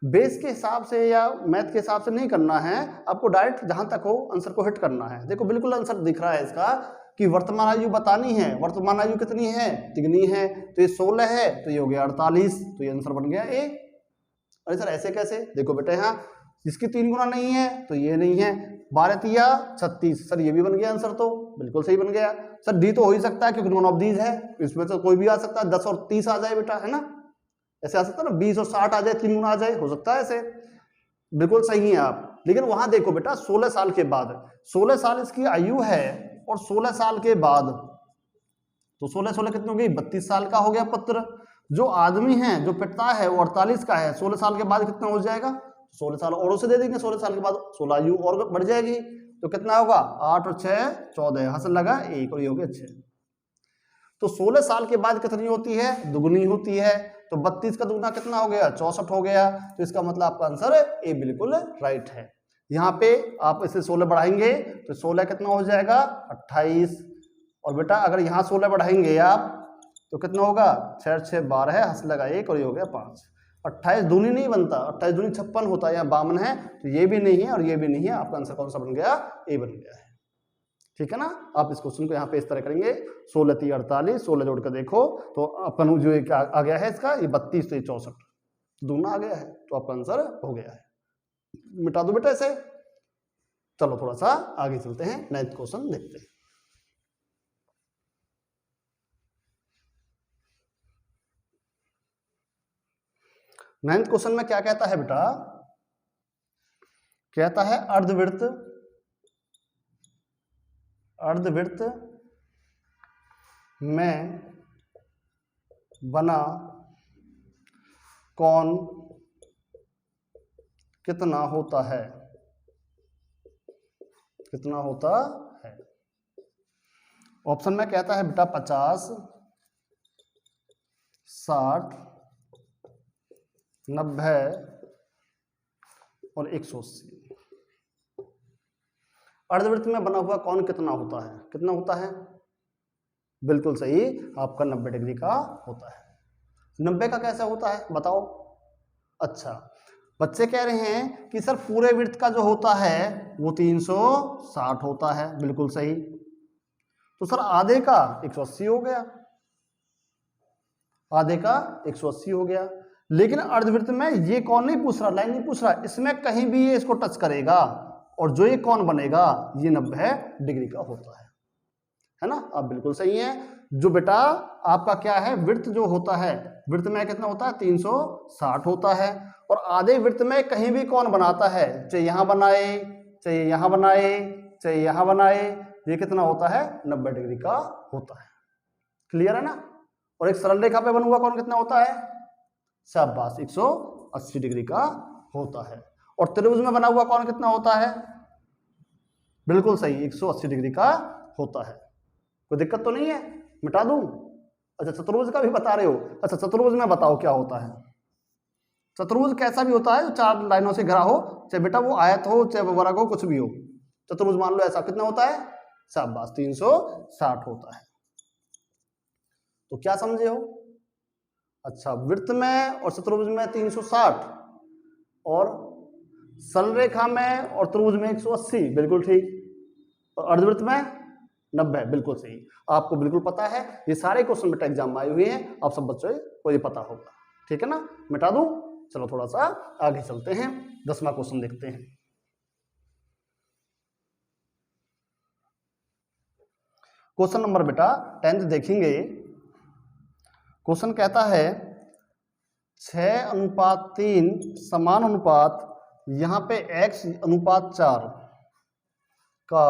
बेस के हिसाब से या मैथ के हिसाब से नहीं करना है, आपको डायरेक्ट जहाँ तक हो आंसर को हिट करना है। देखो बिल्कुल आंसर दिख रहा है इसका कि वर्तमान आयु बतानी है, वर्तमान आयु कितनी है, तिगनी है, तो ये 16 है तो ये हो गया 48, तो ये आंसर बन गया ए। अरे सर ऐसे कैसे, देखो बेटा यहाँ इसकी 3 गुना नहीं है तो ये नहीं है, 12 तिया 36, सर ये भी बन गया आंसर, तो बिल्कुल सही बन गया। सर डी तो हो ही सकता है क्योंकि नॉन ऑफ दीज है, इसमें तो कोई भी आ सकता है, 10 और 30 आ जाए बेटा, है ना, ऐसे आ सकता है ना, 20 और 60 आ जाए, 3 गुना आ जाए, हो सकता है ऐसे, बिल्कुल सही है आप। लेकिन वहां देखो बेटा 16 साल के बाद, 16 साल इसकी आयु है, और 16 साल के बाद तो 16 कितनी हो गई, 32 साल का हो गया पुत्र, जो आदमी है जो पिता है वो 48 का है, 16 साल के बाद कितना हो जाएगा, 16 साल और उसे दे देंगे, 16 साल के बाद 16 आयु और बढ़ जाएगी, तो कितना होगा 8 और 6 14, हंसन लगा 1 और ये हो गया 6। तो 16 साल के बाद कितनी होती है, दुगनी होती है, तो 32 का दुगना कितना हो गया 64 हो गया, तो इसका मतलब आपका आंसर ए बिल्कुल राइट है। यहाँ पे आप इसे 16 बढ़ाएंगे तो 16 कितना हो जाएगा 28, और बेटा अगर यहाँ 16 बढ़ाएंगे आप तो कितना होगा 6 6 12, हंस लगा 1 और ये हो गया 5। 28 दूनी नहीं बनता, 28 दूनी 56 होता है, यहाँ 52 है, तो ये भी नहीं है और ये भी नहीं है, आपका आंसर कौन सा बन गया, ए बन गया है। ठीक है ना, आप इस क्वेश्चन को यहाँ पे इस तरह करेंगे, 16 3 48, 16 जोड़ कर देखो तो अपन जो एक आ गया है इसका, ये 32 तो ये 64, दूना आ गया है, तो आपका आंसर हो गया है। मिटा दो बेटा इसे, चलो थोड़ा सा आगे चलते हैं, 9th क्वेश्चन देखते हैं। नाइन्थ क्वेश्चन में क्या कहता है बेटा, कहता है अर्धवृत्त में बना कौन कितना होता है, कितना होता है। ऑप्शन में कहता है बेटा 50, 60, 90 और 180। अर्धवृत्त में बना हुआ कौन कितना होता है, कितना होता है? बिल्कुल सही, आपका 90 डिग्री का होता है। 90 का कैसा होता है बताओ? अच्छा, बच्चे कह रहे हैं कि सर पूरे वृत्त का जो होता है वो 360 होता है। बिल्कुल सही। तो सर आधे का 180 हो गया, आधे का 180 हो गया। लेकिन अर्धवृत्त में ये कौन नहीं पूछ रहा, लाइन नहीं पूछ रहा, इसमें कहीं भी ये इसको टच करेगा और जो ये कौन बनेगा ये 90 डिग्री का होता है ना। आप बिल्कुल सही है। जो बेटा आपका क्या है, वृत्त जो होता है, वृत्त में कितना होता है 360 होता है। और आधे वृत्त में कहीं भी कौन बनाता है, चाहे यहां बनाए, चाहे यहां बनाए, चाहे यहां बनाए, ये कितना होता है 90 डिग्री का होता है। क्लियर है ना। और एक सरल रेखा पे बना हुआ कौन कितना होता है, शाबाश 180 डिग्री का होता है। और त्रिभुज में बना हुआ कौन कितना होता है, बिल्कुल सही 180 डिग्री का होता है। कोई दिक्कत तो नहीं है, मिटा दूं? अच्छा, चतुर्भुज का भी बता रहे हो। अच्छा, चतुर्भुज में बताओ क्या होता है। चतुर्भुज कैसा भी होता है जो 4 लाइनों से घिरा हो, चाहे बेटा वो आयत हो चाहे वो वर्ग हो, कुछ भी हो। चतुर्भुज मान लो ऐसा कितना होता है, शाबाश 360 होता है। तो क्या समझे हो? अच्छा, वृत्त में और चतुर्भुज में 360 और सरल रेखा में और त्रिभुज में 180, बिल्कुल ठीक। और अर्धवृत्त में 90, बिल्कुल सही। आपको बिल्कुल पता है, ये सारे क्वेश्चन बेटा एग्जाम में आए हुए हैं, आप सब बच्चों को ये पता होगा। ठीक है ना, मिटा दूं? चलो थोड़ा सा आगे चलते हैं, 10वां क्वेश्चन देखते हैं। क्वेश्चन नंबर बेटा 10 देखेंगे। क्वेश्चन कहता है 6:3 समान अनुपात, यहां पे x अनुपात 4 का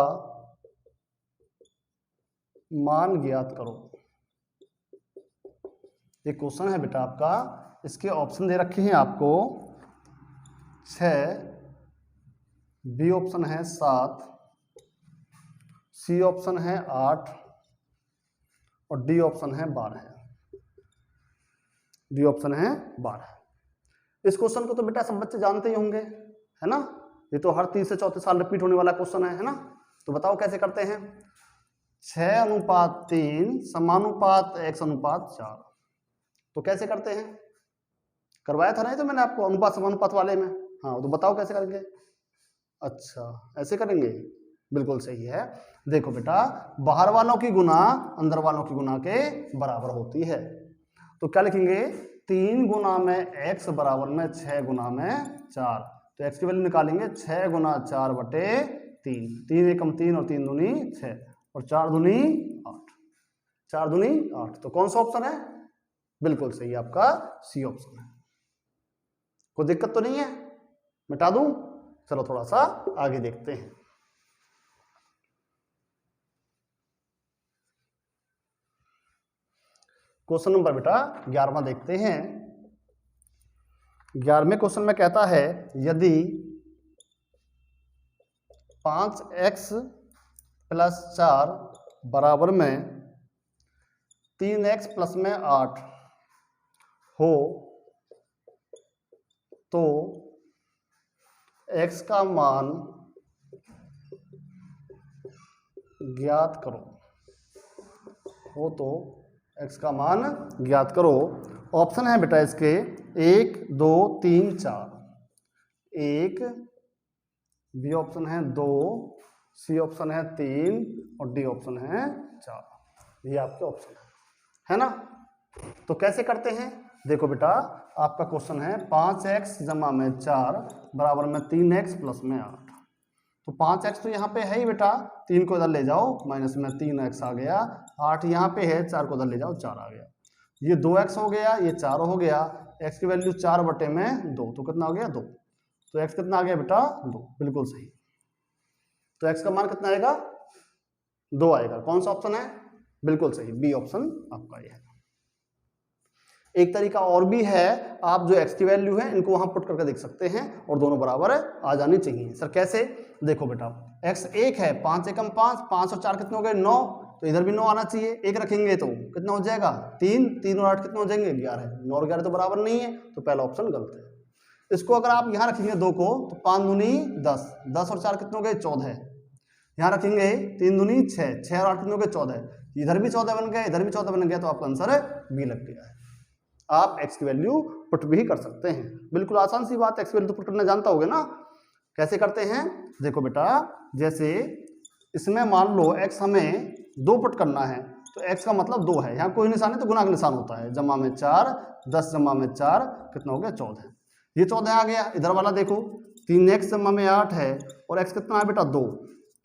मान ज्ञात करो। ये क्वेश्चन है बेटा आपका, इसके ऑप्शन दे रखे हैं आपको 6, बी ऑप्शन है 7, सी ऑप्शन है 8 और डी ऑप्शन है 12। डी ऑप्शन है 12। इस क्वेश्चन को तो बेटा सब बच्चे जानते ही होंगे, है ना। ये तो हर 30 से 34 साल रिपीट होने वाला क्वेश्चन है ना। तो बताओ कैसे करते हैं। 6:3 समानुपात x अनुपात 4, तो कैसे करते हैं? करवाया था नहीं तो मैंने आपको अनुपात समानुपात वाले में। हाँ, तो बताओ कैसे करेंगे। अच्छा, ऐसे करेंगे, बिल्कुल सही है। देखो बेटा, बाहर वालों की गुना अंदर वालों की गुना के बराबर होती है। तो क्या लिखेंगे, 3 गुना में x बराबर में 6 गुना में 4। तो x की वैल्यू निकालेंगे 6 गुना 4 बटे 3, 3 एकम 3 और 3 दूनी 6 और 4 दूनी 8, 4 दूनी 8। तो कौन सा ऑप्शन है, बिल्कुल सही आपका सी ऑप्शन है। कोई दिक्कत तो नहीं है, मिटा दूं? चलो थोड़ा सा आगे देखते हैं। क्वेश्चन नंबर बेटा 11वां देखते हैं। 11वें क्वेश्चन में कहता है यदि 5x + 4 बराबर में 3x + में 8 हो तो x का मान ज्ञात करो। हो तो x का मान ज्ञात करो। ऑप्शन है बेटा इसके 1, 2, 3, 4। 1, बी ऑप्शन है 2, सी ऑप्शन है 3 और डी ऑप्शन है 4। ये आपके ऑप्शन है ना। तो कैसे करते हैं, देखो बेटा आपका क्वेश्चन है 5x जमा में 4 बराबर में 3x + में 8। तो 5x तो यहाँ पे है ही बेटा, 3 को इधर ले जाओ माइनस में 3x आ गया, 8 यहाँ पे है, 4 को इधर ले जाओ 4 आ गया। ये 2x हो गया, ये 4 हो गया, x की वैल्यू 4 बटे में 2, तो कितना हो गया 2। तो x कितना आ गया बेटा 2, बिल्कुल सही। तो x का मान कितना आएगा 2 आएगा। कौन सा ऑप्शन है, बिल्कुल सही, बी ऑप्शन आपका ये है। एक तरीका और भी है, आप जो एक्स की वैल्यू है इनको वहां पुट करके देख सकते हैं और दोनों बराबर आ जानी चाहिए। सर कैसे? देखो बेटा, एक्स 1 है, 5 एकम 5, 5 और 4 कितने हो गए 9, तो इधर भी 9 आना चाहिए। एक रखेंगे तो कितना हो जाएगा 3, 3 और 8 कितने हो जाएंगे 11, 9 और 11 तो बराबर नहीं है, तो पहला ऑप्शन गलत है। इसको अगर आप यहाँ रखेंगे 2 को तो 5 दूनी 10, 10 और 4 कितने हो गए 14, यहाँ रखेंगे 3 दूनी 6, 6 और 8 कितने हो गए 14, इधर भी 14 बन गया, इधर भी 14 बन गया, तो आपका आंसर बी लग गया है। आप एक्स की वैल्यू पुट भी कर सकते हैं, बिल्कुल आसान सी बात, एक्स की वैल्यू तो पुट करना जानता होगे ना। कैसे करते हैं? देखो बेटा, जैसे इसमें मान लो एक्स हमें 2 पुट करना है, तो एक्स का मतलब 2 है, यहाँ कोई निशान है तो गुना का निशान होता है, जमा में 4, 10 जमा में 4 कितना हो गया 14, ये 14 आ गया। इधर वाला देखो 3x जमा में 8 है और x कितना है बेटा 2,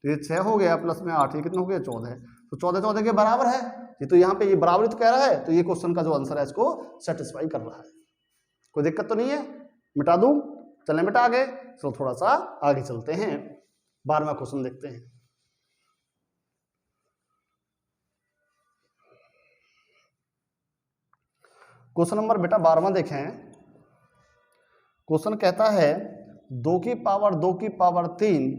तो ये 6 हो गया प्लस में 8, ये कितना हो गया 14, तो 14 14 के बराबर है, ये तो यहाँ पे ये बराबरी तो कह रहा है, तो ये क्वेश्चन का जो आंसर है इसको सेटिस्फाई कर रहा है। कोई दिक्कत तो नहीं है? मिटा दूं? चलें बेटा आगे, चलो थोड़ा सा आगे चलते हैं, 12वां क्वेश्चन देखते हैं। क्वेश्चन नंबर बेटा 12वां देखें। क्वेश्चन कहता है 2 की पावर 2 की पावर 3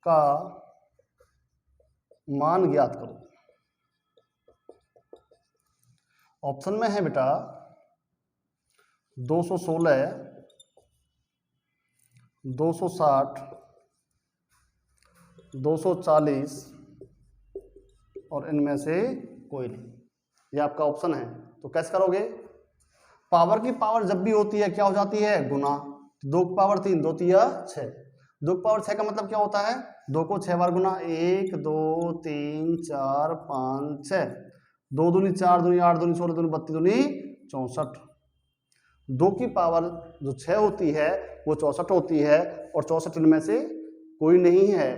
का मान ज्ञात करो। ऑप्शन में है बेटा 216, 260, 240 और इनमें से कोई नहीं, ये आपका ऑप्शन है। तो कैसे करोगे? पावर की पावर जब भी होती है क्या हो जाती है गुना, 2 की पावर 3, 2 3 6, 2 की पावर 6 का मतलब क्या होता है 2 को 6 बार गुना, 1 2 3 4 5 6, 2 दूनी 4 दूनी 8 दूनी 16 दूनी 32 दूनी 64, 2 की पावर जो 6 होती है वो 64 होती है और 64 इनमें से कोई नहीं है,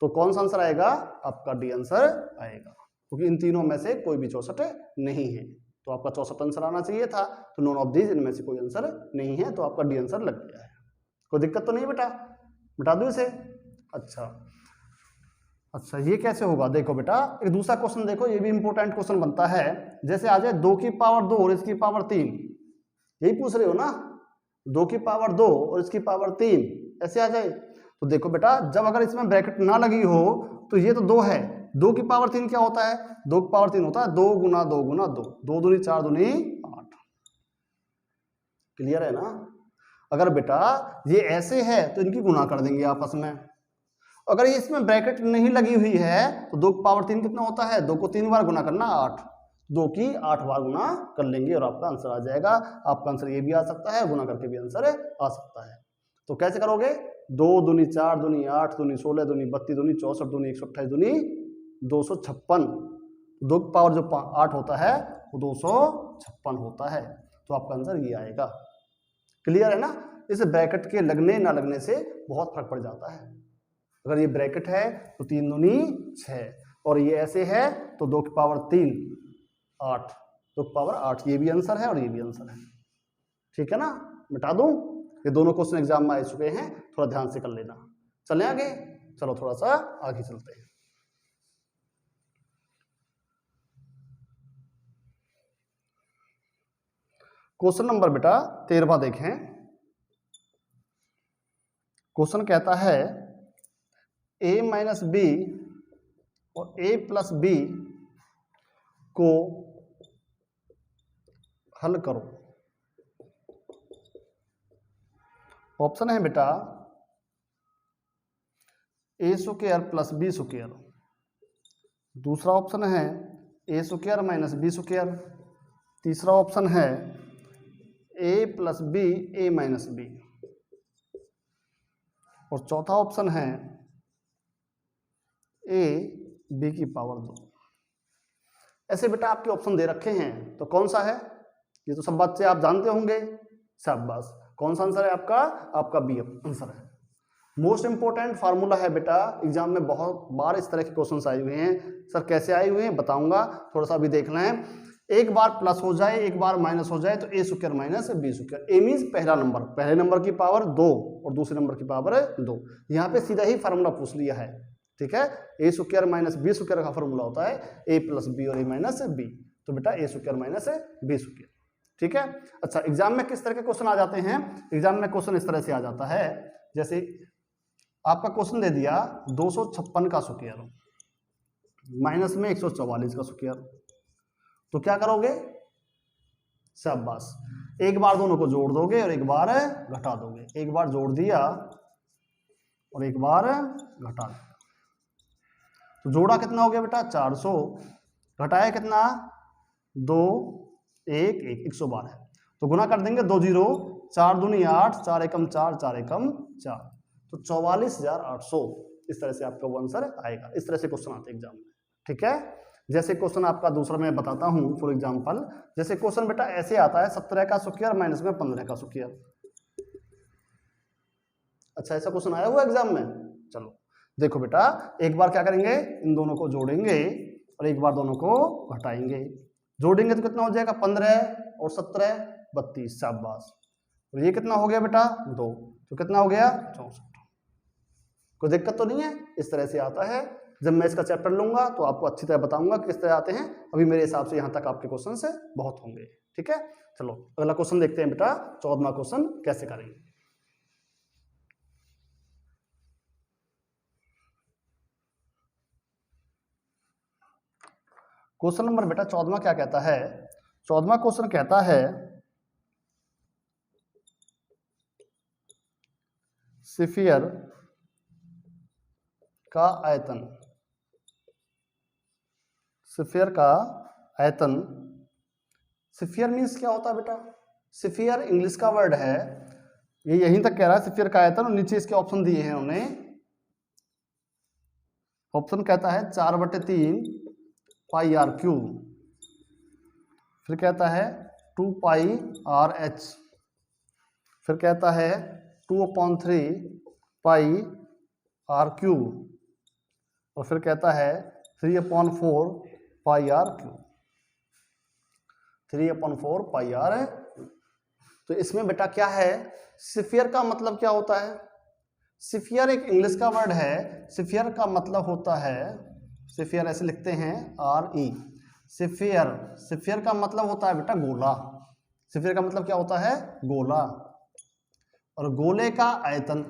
तो कौन सा आंसर आएगा? आपका डी आंसर आएगा, क्योंकि इन तीनों में से कोई भी 64 नहीं है, तो आपका 64 आंसर आना चाहिए था, तो नॉन ऑफ दीज इनमें से कोई आंसर नहीं है, तो आपका डी आंसर लग गया है। कोई दिक्कत तो नहीं बेटा? मिटा दूं इसे? अच्छा ये कैसे होगा? देखो बेटा एक दूसरा क्वेश्चन देखो, ये भी इंपॉर्टेंट क्वेश्चन बनता है। जैसे आ जाए 2 की पावर 2 और इसकी पावर 3, यही पूछ रहे हो ना, 2 की पावर 2 और इसकी पावर 3 ऐसे आ जाए, तो देखो बेटा जब अगर इसमें ब्रैकेट ना लगी हो तो ये तो 2 है, 2 की पावर 3 क्या होता है? 2 की पावर 3 होता है 2 गुना 2 गुना 2, 2 दूनी 4 दूनी 8। क्लियर है ना? अगर बेटा ये ऐसे है तो इनकी गुना कर देंगे आपस में, अगर ये इसमें ब्रैकेट नहीं लगी हुई है तो 2 की पावर 3 कितना होता है? 2 को 3 बार गुना करना 8, 2 की 8 बार गुना कर लेंगे और आपका आंसर आ जाएगा। आपका आंसर ये भी आ सकता है, गुना करके भी आंसर आ सकता है। तो कैसे करोगे? 2 दूनी 4 दूनी 8 दूनी 16 दूनी 32 दूनी 64 दूनी 128 दूनी 256, 2 की पावर जो 8 होता है वो 256 होता है, तो आपका आंसर ये आएगा। क्लियर है ना? इस ब्रैकेट के लगने ना लगने से बहुत फर्क पड़ जाता है। अगर ये ब्रैकेट है तो 3 दूनी 6 और ये ऐसे है तो 2 की पावर 3 8, 2 की पावर 8, ये भी आंसर है और ये भी आंसर है। ठीक है ना? मिटा दूं? ये दोनों क्वेश्चन एग्जाम में आ चुके हैं, थोड़ा ध्यान से कर लेना। चलें आगे, चलो थोड़ा सा आगे चलते हैं। क्वेश्चन नंबर बेटा 13वां देखें। क्वेश्चन कहता है a माइनस बी और a प्लस बी को हल करो। ऑप्शन है बेटा a square plus b square, दूसरा ऑप्शन है a square minus b square, तीसरा ऑप्शन है a plus b a minus b और चौथा ऑप्शन है a b की पावर 2। ऐसे बेटा आपके ऑप्शन दे रखे हैं, तो कौन सा है? ये तो सब बात से आप जानते होंगे। शाबाश, कौन सा आंसर है आपका? आपका बी आंसर है। मोस्ट इंपोर्टेंट फार्मूला है बेटा, एग्जाम में बहुत बार इस तरह के क्वेश्चंस आए हुए हैं। सर कैसे आए हुए हैं बताऊंगा, थोड़ा सा अभी देखना है। एक बार प्लस हो जाए एक बार माइनस हो जाए तो a square minus b square, a means पहला नंबर, पहले नंबर की पावर 2 और दूसरे नंबर की पावर 2। यहाँ पे सीधा ही फार्मूला पूछ लिया है, ठीक है। ए स्क्वायर माइनस बी स्क्वायर का फॉर्मूला होता है ए प्लस बी और ए माइनस बी, तो बेटा ए स्क्वायर माइनस बी स्क्वायर, ठीक है। अच्छा, एग्जाम में किस तरह के क्वेश्चन आ जाते हैं? एग्जाम में क्वेश्चन इस तरह से आ जाता है, जैसे आपका क्वेश्चन दे दिया 256 का स्क्वायर माइनस में 144 का स्क्वायर, तो क्या करोगे? शाबाश, एक बार दोनों को जोड़ दोगे और एक बार घटा दोगे। एक बार जोड़ दिया और एक बार घटा दिया, तो जोड़ा कितना हो गया बेटा? 400, घटाया कितना? 2 1 1 112, तो गुना कर देंगे 2 0, 4 दूनी 8, 4 एकम 4, 4 एकम 4, तो 44,800। इस तरह से आपका वो आंसर आएगा। इस तरह से क्वेश्चन आते हैं एग्जाम में, ठीक है। जैसे क्वेश्चन आपका दूसरा मैं बताता हूं फॉर एग्जांपल, जैसे क्वेश्चन बेटा ऐसे आता है 17 का स्क्वायर माइनस में 15 का स्क्वायर। अच्छा, ऐसा क्वेश्चन आया हुआ एग्जाम में? चलो देखो बेटा, एक बार क्या करेंगे, इन दोनों को जोड़ेंगे और एक बार दोनों को घटाएंगे। जोड़ेंगे तो कितना हो जाएगा? 15 और 17 32, शाबाश। और ये कितना हो गया बेटा? 2, तो कितना हो गया? 64। कोई दिक्कत तो नहीं है? इस तरह से आता है। जब मैं इसका चैप्टर लूंगा तो आपको अच्छी तरह बताऊंगा किस तरह आते हैं। अभी मेरे हिसाब से यहाँ तक आपके क्वेश्चन से बहुत होंगे, ठीक है। चलो अगला क्वेश्चन देखते हैं बेटा, 14वां क्वेश्चन कैसे करेंगे। क्वेश्चन नंबर बेटा 14वां क्या कहता है? 14वां क्वेश्चन कहता है स्फीयर का आयतन, स्फीयर का आयतन। स्फीयर मीन्स क्या होता है बेटा? स्फीयर इंग्लिश का वर्ड है, ये यहीं तक कह रहा है स्फीयर का आयतन, और नीचे इसके ऑप्शन दिए हैं उन्हें। ऑप्शन कहता है 4/3 पाई आर क्यूब, फिर कहता है 2 पाई आर एच, फिर कहता है 2/3 पाई आर क्यूब, और फिर कहता है 3/4 पाई आर क्यूब, 3/4 पाई आर। तो इसमें बेटा क्या है? स्फीयर का मतलब क्या होता है? स्फीयर एक इंग्लिश का वर्ड है। स्फीयर का मतलब होता है, स्फीयर ऐसे लिखते हैं RE, स्फीयर। स्फीयर का मतलब होता है बेटा गोला। स्फीयर का मतलब क्या होता है? गोला। और गोले का आयतन,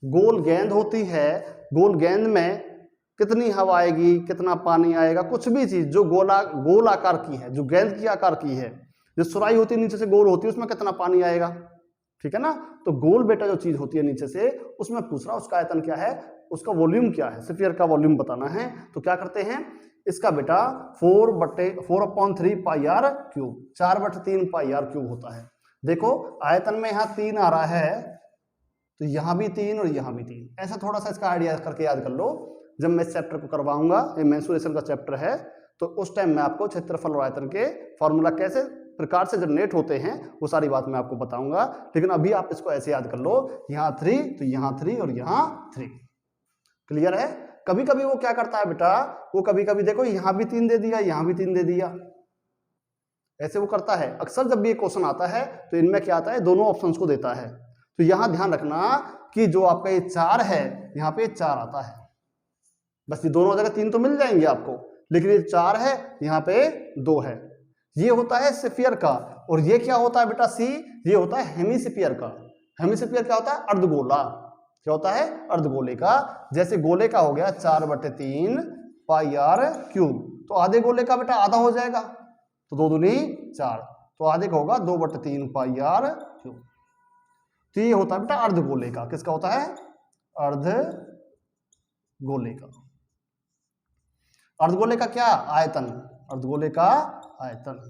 गोल गेंद होती है, गोल गेंद में कितनी हवा आएगी, कितना पानी आएगा, कुछ भी चीज जो गोल आकार की है, जो गेंद की आकार की है, जो सुराई होती है नीचे से गोल होती है, उसमें कितना पानी आएगा, ठीक है ना। तो गोल बेटा जो चीज होती है नीचे से, उसमें पूछ रहा उसका आयतन क्या है, उसका वॉल्यूम क्या है, स्फीयर का वॉल्यूम बताना है। तो क्या करते हैं इसका बेटा 4/3 pi R cube, 4/3 pi R cube होता है। देखो आयतन में यहाँ 3 आ रहा है, तो यहाँ भी 3 और यहाँ भी 3, ऐसा थोड़ा सा इसका आइडिया करके याद कर लो। जब मैं इस चैप्टर को करवाऊंगा, ये मेंसुरेशन का चैप्टर है, तो उस टाइम मैं आपको क्षेत्रफल और आयतन के फॉर्मूला कैसे प्रकार से जनरेट होते हैं वो सारी बात मैं आपको बताऊंगा। लेकिन अभी आप इसको ऐसे याद कर लो, यहाँ 3 तो यहाँ 3 और यहाँ 3, क्लियर है। कभी कभी वो क्या करता है बेटा, वो कभी कभी देखो यहाँ भी 3 दे दिया, यहाँ भी 3 दे दिया, ऐसे वो करता है। अक्सर जब भी ये क्वेश्चन आता है तो इनमें क्या आता है, दोनों ऑप्शंस को देता है। तो यहां ध्यान रखना कि जो आपका ये 4 है, यहाँ पे 4 आता है, बस ये दोनों जगह 3 तो मिल जाएंगे आपको, लेकिन ये 4 है, यहाँ पे 2 है। ये होता है स्फीयर का। और ये क्या होता है बेटा? सी, ये होता है हेमिस्फीयर का। हेमिस्फीयर क्या होता है? अर्धगोला। क्या होता है? अर्धगोले का। जैसे गोले का हो गया 4/3 पाई आर क्यूब, तो आधे गोले का बेटा आधा हो जाएगा, तो 2 दूनी 4, तो आधे का होगा 2/3 पाई आर क्यूब। तो ये होता है बेटा अर्धगोले का। किसका होता है? अर्धगोले का। अर्धगोले का क्या? आयतन। अर्धगोले का आयतन।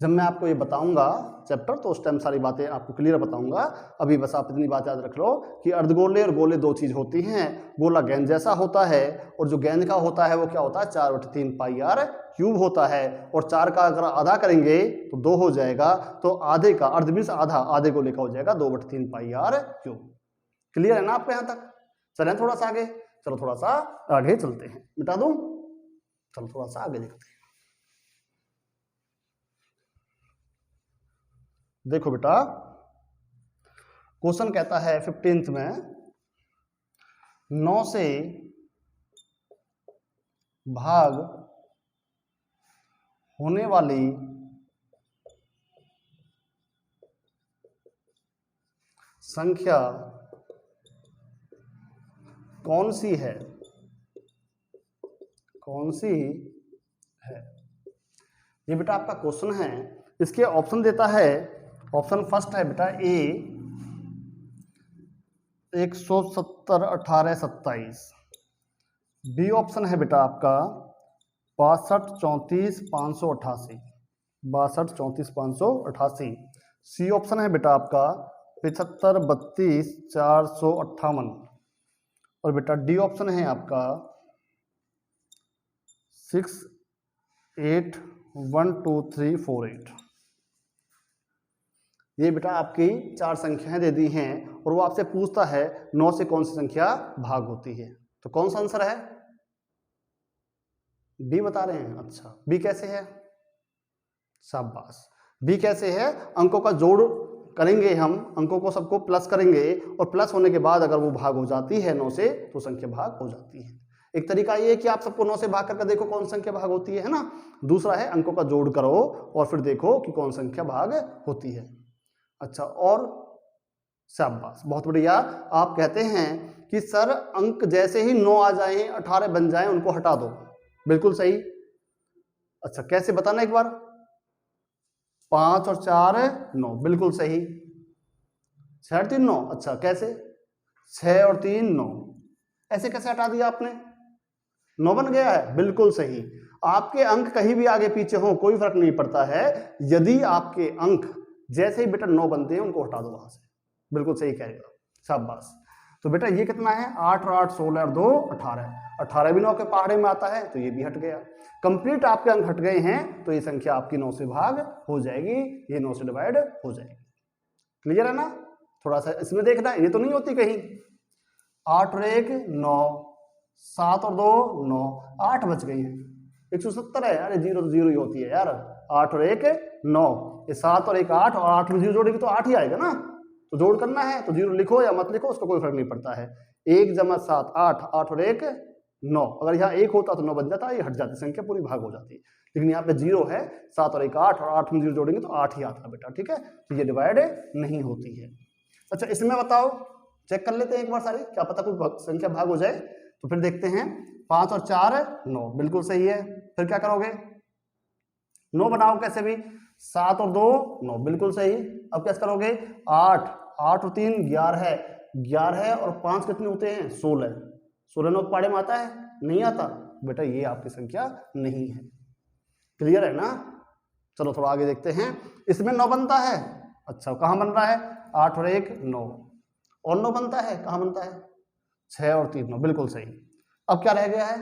जब मैं आपको ये बताऊंगा चैप्टर, तो उस टाइम सारी बातें आपको क्लियर बताऊंगा। अभी बस आप इतनी बात याद रख लो कि अर्धगोले और गोले 2 चीज होती हैं। गोला गेंद जैसा होता है, और जो गेंद का होता है वो क्या होता है? 4/3 पाई आर क्यूब होता है। और 4 का अगर आधा करेंगे तो 2 हो जाएगा, तो आधे का, अर्ध मीन्स आधा, आधे गोले का हो जाएगा 2/3 पाई आर क्यूब। क्लियर है ना आपको यहाँ तक? चलें थोड़ा सा आगे, चलो थोड़ा सा आगे चलते हैं। मिटा दूं? चलो थोड़ा सा आगे देखते हैं। देखो बेटा क्वेश्चन कहता है 15th में, 9 से भाग होने वाली संख्या कौन सी है, कौन सी है। ये बेटा आपका क्वेश्चन है। इसके ऑप्शन देता है, ऑप्शन फर्स्ट है बेटा ए 170, 18, 27। बी ऑप्शन है बेटा आपका 62, 34, 588, 62, 34, 588। सी ऑप्शन है बेटा आपका 75, 32, 458। और बेटा डी ऑप्शन है आपका 6, 8, 1, 2, 3, 4, 8। ये बेटा आपकी 4 संख्याएं दे दी हैं और वो आपसे पूछता है 9 से कौन सी संख्या भाग होती है। तो कौन सा आंसर है? बी बता रहे हैं। अच्छा, बी कैसे है? शाबाश, बी कैसे है? अंकों का जोड़ करेंगे हम, अंकों को सबको प्लस करेंगे और प्लस होने के बाद अगर वो भाग हो जाती है 9 से तो संख्या भाग हो जाती है। एक तरीका ये है कि आप सबको 9 से भाग करके देखो कौन संख्या भाग होती है ना। दूसरा है अंकों का जोड़ करो और फिर देखो कि कौन संख्या भाग होती है। अच्छा, और शाबाश, बहुत बढ़िया। आप कहते हैं कि सर अंक जैसे ही 9 आ जाएं, 18 बन जाएं, उनको हटा दो। बिल्कुल सही। अच्छा, कैसे बताना एक बार? 5 और 4 9, बिल्कुल सही। 6 और 3 9। अच्छा, कैसे? 6 और 3 9, ऐसे कैसे हटा दिया आपने? 9 बन गया है, बिल्कुल सही। आपके अंक कहीं भी आगे पीछे हो कोई फर्क नहीं पड़ता है, यदि आपके अंक जैसे ही बेटा 9 बनते हैं उनको हटा दो वहां से। बिल्कुल सही कहेगा, शाबाश। तो बेटा ये कितना है? 8 और 8 16 और 2 18। 18 भी 9 के पहाड़े में आता है तो ये भी हट गया। कंप्लीट आपके अंक हट गए हैं तो ये संख्या आपकी 9 से भाग हो जाएगी, ये 9 से डिवाइड हो जाएगी। क्लियर है ना? थोड़ा सा इसमें देखना, ये तो नहीं होती कहीं। 8 और 1 9, 7 और 2 9, 8 बच गई है। 170 है। अरे 0 तो 0 ही होती है यार। 8 और 1 9, ये 7 और 1 8, और 8 में 0 जोड़ेगी तो 8 ही आएगा ना। तो जोड़ करना है तो 0 लिखो या मत लिखो, उसका कोई फर्क नहीं पड़ता है। 1 + 7 8, 8 और 1 9। अगर यहाँ 1 होता तो 9 बन जाता, ये हट जाती, संख्या पूरी भाग हो जाती। लेकिन यहाँ पे 0 है, 7 और 1 8, और 8 में 0 जोड़ेंगे तो 8 ही आता बेटा। ठीक है, तो ये डिवाइड नहीं होती है। अच्छा, इसमें बताओ, चेक कर लेते हैं एक बार सारे, क्या पता कोई संख्या भाग हो जाए। तो फिर देखते हैं। 5 और 4 9, बिल्कुल सही है। फिर क्या करोगे? 9 बनाओ कैसे भी। 7 और 2 9, बिल्कुल सही। अब कैसे करोगे? 8 8 और 3 11 है। 11 और 5 कितने होते हैं? 16। 16 9 के पहाड़े में आता है? नहीं आता बेटा, ये आपकी संख्या नहीं है। क्लियर है ना? चलो थोड़ा आगे देखते हैं। इसमें 9 बनता है। अच्छा, कहाँ बन रहा है? 8 और 1 9, और 9 बनता है, कहाँ बनता है? 6 और 3 9, बिल्कुल सही। अब क्या रह गया है?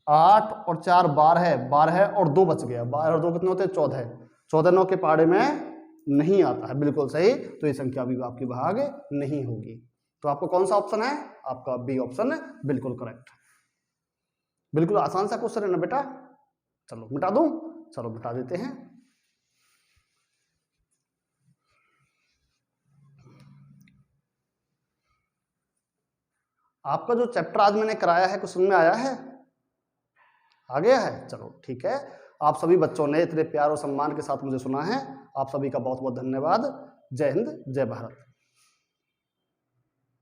8 और 4 12 है, 12 और 2 बच गया। 12 और 2 कितने होते हैं? 14। 14 9 के पहाड़े में नहीं आता है, बिल्कुल सही। तो ये संख्या भी आपकी भाग नहीं होगी। तो आपको कौन सा ऑप्शन है? आपका बी ऑप्शन है, बिल्कुल करेक्ट। बिल्कुल आसान सा क्वेश्चन है ना बेटा। चलो मिटा दूं? चलो मिटा देते हैं। आपका जो चैप्टर आज मैंने कराया है कुछ समझ में आया है? आ गया है? चलो ठीक है। आप सभी बच्चों ने इतने प्यार और सम्मान के साथ मुझे सुना है, आप सभी का बहुत बहुत धन्यवाद। जय हिंद, जय भारत।